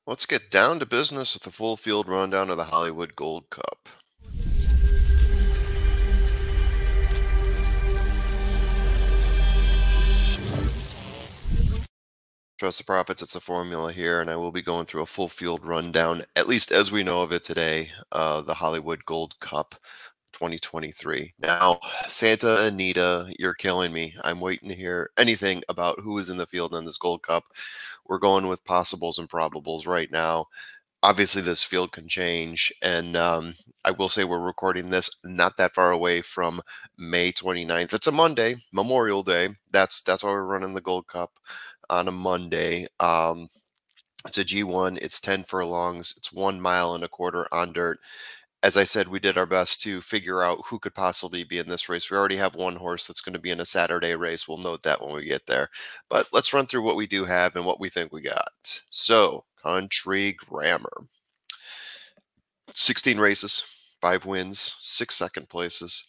Let's get down to business with the full field rundown of the Hollywood Gold Cup. Trust the profits, it's a formula here, and I will be going through a full field rundown, at least as we know of it today, the Hollywood Gold Cup 2023. Now, Santa Anita, you're killing me. I'm waiting to hear anything about who is in the field in this Gold Cup. We're going with possibles and probables right now. Obviously this field can change, and I will say we're recording this not that far away from May 29th. It's a Monday, Memorial Day. That's why we're running the Gold Cup on a Monday. It's a G1. It's 10 furlongs. It's 1 mile and a quarter on dirt. As I said, we did our best to figure out who could possibly be in this race. We already have one horse that's going to be in a Saturday race. We'll note that when we get there. But let's run through what we do have and what we think we got. So, Country Grammar. 16 races, 5 wins, 6 second places.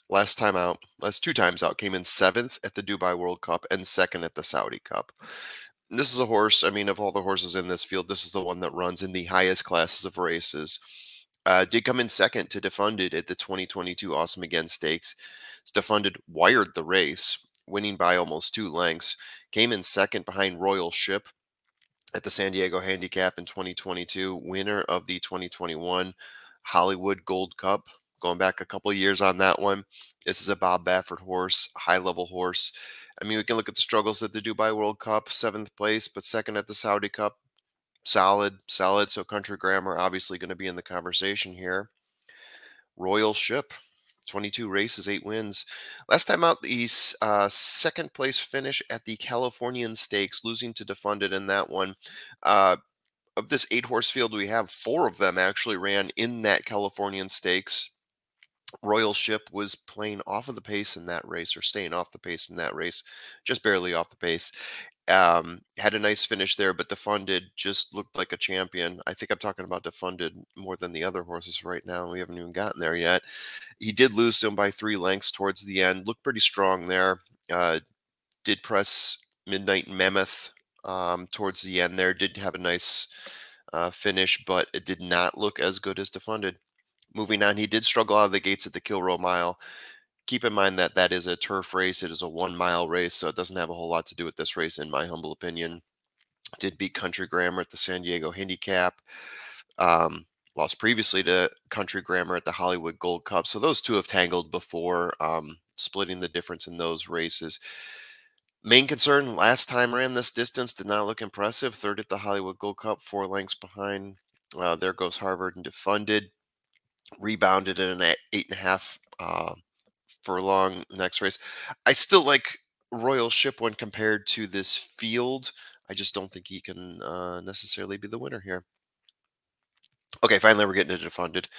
Last two times out, came in 7th at the Dubai World Cup and 2nd at the Saudi Cup. This is a horse, I mean, of all the horses in this field, this is the one that runs in the highest classes of races. Did come in 2nd to DEFUNDED at the 2022 Awesome Again Stakes. DEFUNDED wired the race, winning by almost 2 lengths. Came in 2nd behind Royal Ship at the San Diego Handicap in 2022. Winner of the 2021 Hollywood Gold Cup. Going back a couple years on that one. This is a Bob Baffert horse, high-level horse. I mean, we can look at the struggles at the Dubai World Cup, 7th place, but 2nd at the Saudi Cup. Solid. So Country Grammar obviously going to be in the conversation here. Royal Ship, 22 races, 8 wins. Last time out, the 2nd place finish at the Californian Stakes, losing to DEFUNDED in that one. Of this 8-horse field, we have 4 of them actually ran in that Californian Stakes. Royal Ship was playing off of the pace in that race, or staying off the pace in that race, just barely off the pace. Had a nice finish there, but DEFUNDED just looked like a champion. I think I'm talking about DEFUNDED more than the other horses right now. We haven't even gotten there yet. He did lose to him by 3 lengths towards the end. Looked pretty strong there. Did press Midnight Mammoth towards the end there. Did have a nice finish, but it did not look as good as DEFUNDED. Moving on, he did struggle out of the gates at the Kilroe Mile. Keep in mind that that is a turf race. It is a 1-mile race, so it doesn't have a whole lot to do with this race, in my humble opinion. Did beat Country Grammar at the San Diego Handicap. Lost previously to Country Grammar at the Hollywood Gold Cup. So those two have tangled before, splitting the difference in those races. Main concern, last time ran this distance, did not look impressive. 3rd at the Hollywood Gold Cup, 4 lengths behind. There goes Harvard and DEFUNDED. Rebounded in an 8.5 furlong next race. I still like Royal Ship when compared to this field. I just don't think he can necessarily be the winner here. Okay, finally we're getting to DEFUNDED.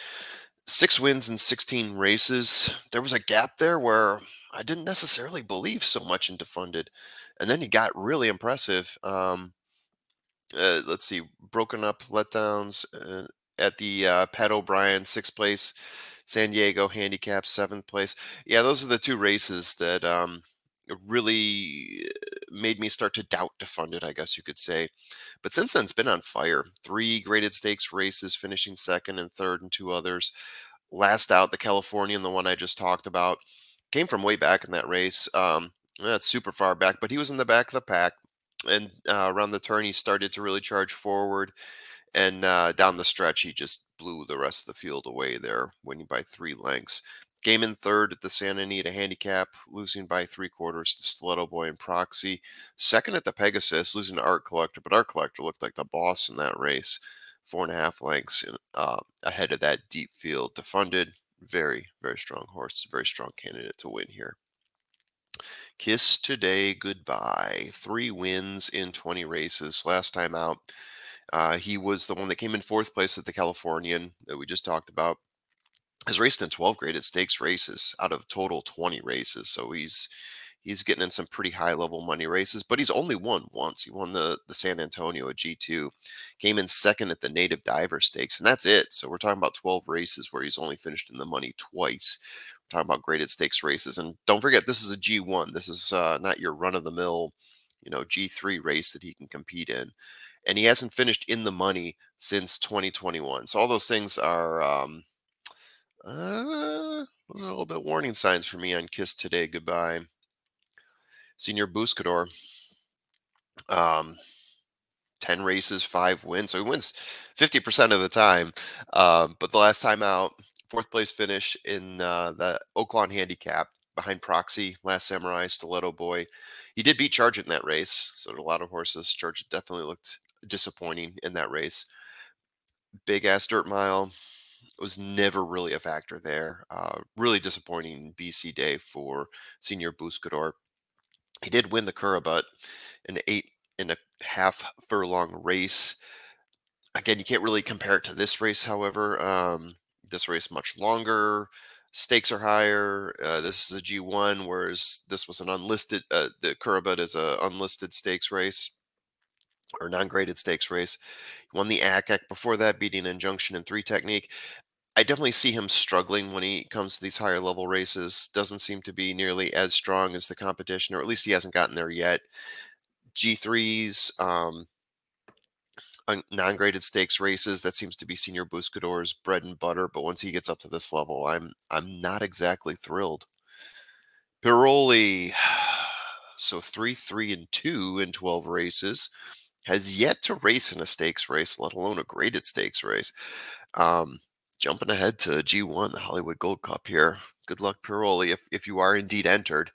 6 wins in 16 races. There was a gap there where I didn't necessarily believe so much in DEFUNDED, and then he got really impressive. Let's see, broken up letdowns at the Pat O'Brien 6th place, San Diego Handicap 7th place. Yeah, those are the 2 races that really made me start to doubt DEFUNDED, I guess you could say. But since then, it's been on fire. 3 graded stakes races, finishing 2nd and 3rd, and 2 others. Last out, the Californian, the one I just talked about, came from way back in that race. That's super far back, but he was in the back of the pack. And around the turn, he started to really charge forward. And down the stretch, he just blew the rest of the field away there, winning by 3 lengths. Came in 3rd at the Santa Anita Handicap, losing by 3/4 to Stiletto Boy and Proxy. 2nd at the Pegasus, losing to Art Collector, but Art Collector looked like the boss in that race. 4.5 lengths ahead of that deep field. DEFUNDED, very, very strong horse, very strong candidate to win here. Kiss Today Goodbye. 3 wins in 20 races. Last time out, he was the one that came in 4th place at the Californian that we just talked about. Has raced in 12 graded stakes races out of total 20 races. So he's getting in some pretty high level money races, but he's only won once. He won the San Antonio at G2, came in 2nd at the Native Diver Stakes, and that's it. So we're talking about 12 races where he's only finished in the money twice. We're talking about graded stakes races. And don't forget, this is a G1. This is not your run of the mill, G3 race that he can compete in. and he hasn't finished in the money since 2021. So all those things are those are a little bit warning signs for me on Kiss Today Goodbye. Senior Buscador, um, 10 races, 5 wins. So he wins 50% of the time. But the last time out, fourth place finish in the Oaklawn Handicap behind Proxy, Last Samurai, Stiletto Boy. He did beat Charge in that race. So did a lot of horses. Charge definitely looked disappointing in that race. Big ass dirt mile was never really a factor there. Really disappointing BC day for Senior Buscador. He did win the Currabut, an 8.5 furlong race. Again, you can't really compare it to this race, however. This race much longer, stakes are higher. This is a G1, whereas this was an unlisted. The Currabut is a unlisted stakes race or non-graded stakes race. He won the ACAC before that, beating Injunction in 3 technique. I definitely see him struggling when he comes to these higher level races. Doesn't seem to be nearly as strong as the competition, or at least he hasn't gotten there yet. G3s, non-graded stakes races, that seems to be Senior Buscador's bread and butter. But once he gets up to this level, I'm not exactly thrilled. Piroli, so 3-3-2 in 12 races, has yet to race in a stakes race, let alone a graded stakes race. Um, Jumping ahead to G1, the Hollywood Gold Cup here. Good luck, Piroli, if you are indeed entered.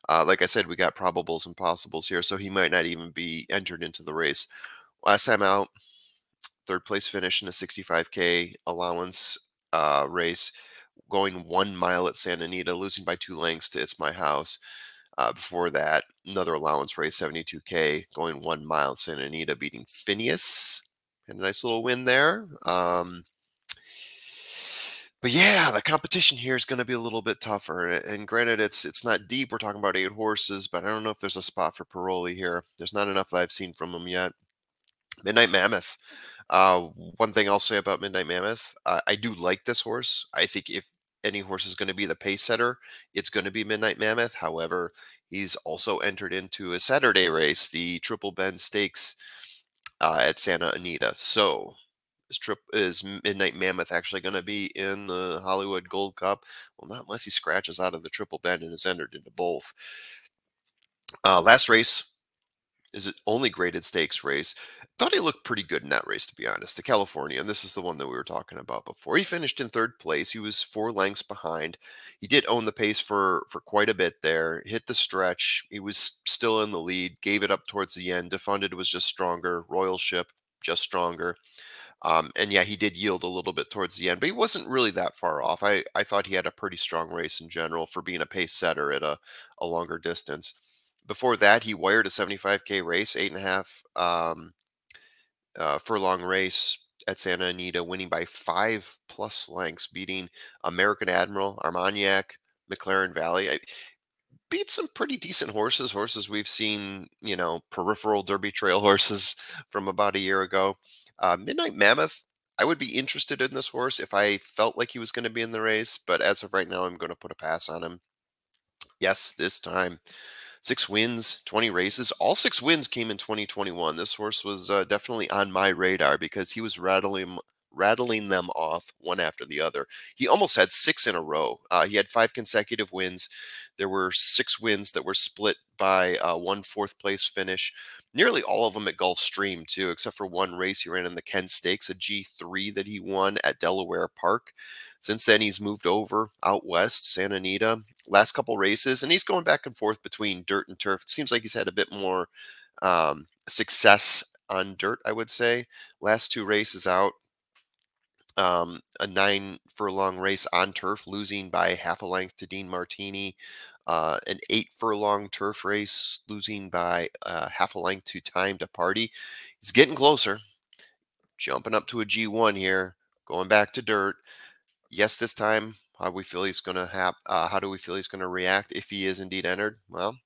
Like I said, we got probables and possibles here, so he might not even be entered into the race. Last time out, third place finish in a 65K allowance race, going 1 mile at Santa Anita, losing by 2 lengths to It's My House. Before that, another allowance race, 72K, going 1 mile at Santa Anita, beating Phineas. Had a nice little win there. But yeah, the competition here is going to be a little bit tougher. And granted, it's not deep. We're talking about 8 horses, but I don't know if there's a spot for Piroli here. There's not enough that I've seen from him yet. Midnight Mammoth. One thing I'll say about Midnight Mammoth, I do like this horse. I think if any horse is going to be the pace setter, it's going to be Midnight Mammoth. However, he's also entered into a Saturday race, the Triple Bend Stakes at Santa Anita. So is Midnight Mammoth actually going to be in the Hollywood Gold Cup? Well, not unless he scratches out of the Triple Bend and is entered into both. Last race is it only graded stakes race. Thought he looked pretty good in that race, to be honest. The California, and this is the one that we were talking about before. He finished in third place. He was 4 lengths behind. He did own the pace for quite a bit there. Hit the stretch. He was still in the lead. Gave it up towards the end. Defunded was just stronger. Royal Ship just stronger. And yeah, he did yield a little bit towards the end, but he wasn't really that far off. I thought he had a pretty strong race in general for being a pace setter at a longer distance. Before that, he wired a 75K race, 8.5 furlong race at Santa Anita, winning by 5+ lengths, beating American Admiral, Armagnac, McLaren Valley. Beat some pretty decent horses we've seen, peripheral Derby Trail horses from about a year ago. Midnight Mammoth, I would be interested in this horse if I felt like he was going to be in the race, but as of right now, I'm going to put a pass on him. Yes, this time 6 wins, 20 races. All 6 wins came in 2021. This horse was definitely on my radar because he was rattling them off one after the other. He almost had 6 in a row. He had 5 consecutive wins. There were 6 wins that were split by one fourth place finish. Nearly all of them at Gulfstream too, except for one race he ran in the Kent Stakes, a G3 that he won at Delaware Park. Since then, he's moved over out west, Santa Anita. Last couple races, and he's going back and forth between dirt and turf. It seems like he's had a bit more success on dirt, I would say. Last 2 races out, a 9 furlong race on turf, losing by half a length to Dean Martini. An 8 furlong turf race, losing by half a length to Time to Party. He's getting closer, jumping up to a G1 here, going back to dirt. Yes, this time, how do we feel he's going to how do we feel he's going to react if he is indeed entered? Well,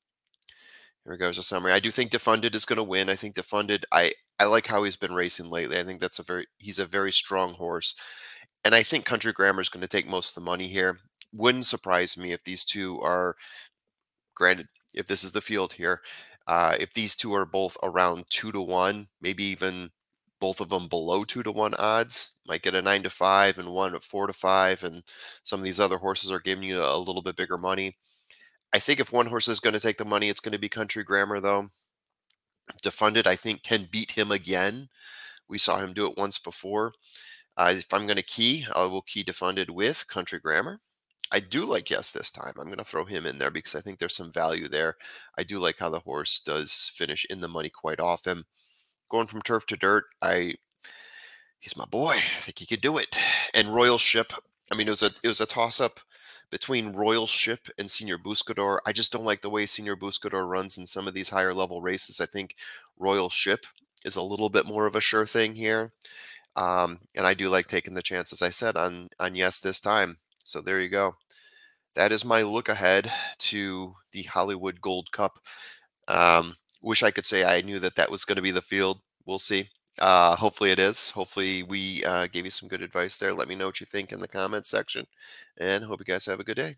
here goes a summary. I do think Defunded is going to win. I think Defunded. I like how he's been racing lately. I think he's a very strong horse, and I think Country Grammar is going to take most of the money here. Wouldn't surprise me if these two are, granted, if this is the field here, If these two are both around 2 to 1, maybe even both of them below 2 to 1 odds, might get a 9 to 5 and one at 4 to 5. And some of these other horses are giving you a little bit bigger money. I think if one horse is going to take the money, it's going to be Country Grammar, though. Defunded, I think, can beat him again. We saw him do it once before. If I'm going to key, I will key Defunded with Country Grammar. I do like Yes this time. I'm going to throw him in there because I think there's some value there. I do like how the horse does finish in the money quite often. Going from turf to dirt, he's my boy. I think he could do it. And Royal Ship, I mean, it was a toss up between Royal Ship and Senior Buscador. I just don't like the way Senior Buscador runs in some of these higher level races. I think Royal Ship is a little bit more of a sure thing here. And I do like taking the chance, as I said, on Yes this time. So there you go. That is my look ahead to the Hollywood Gold Cup. Wish I could say I knew that that was going to be the field. We'll see. Hopefully it is. Hopefully we gave you some good advice there. Let me know what you think in the comments section, and hope you guys have a good day.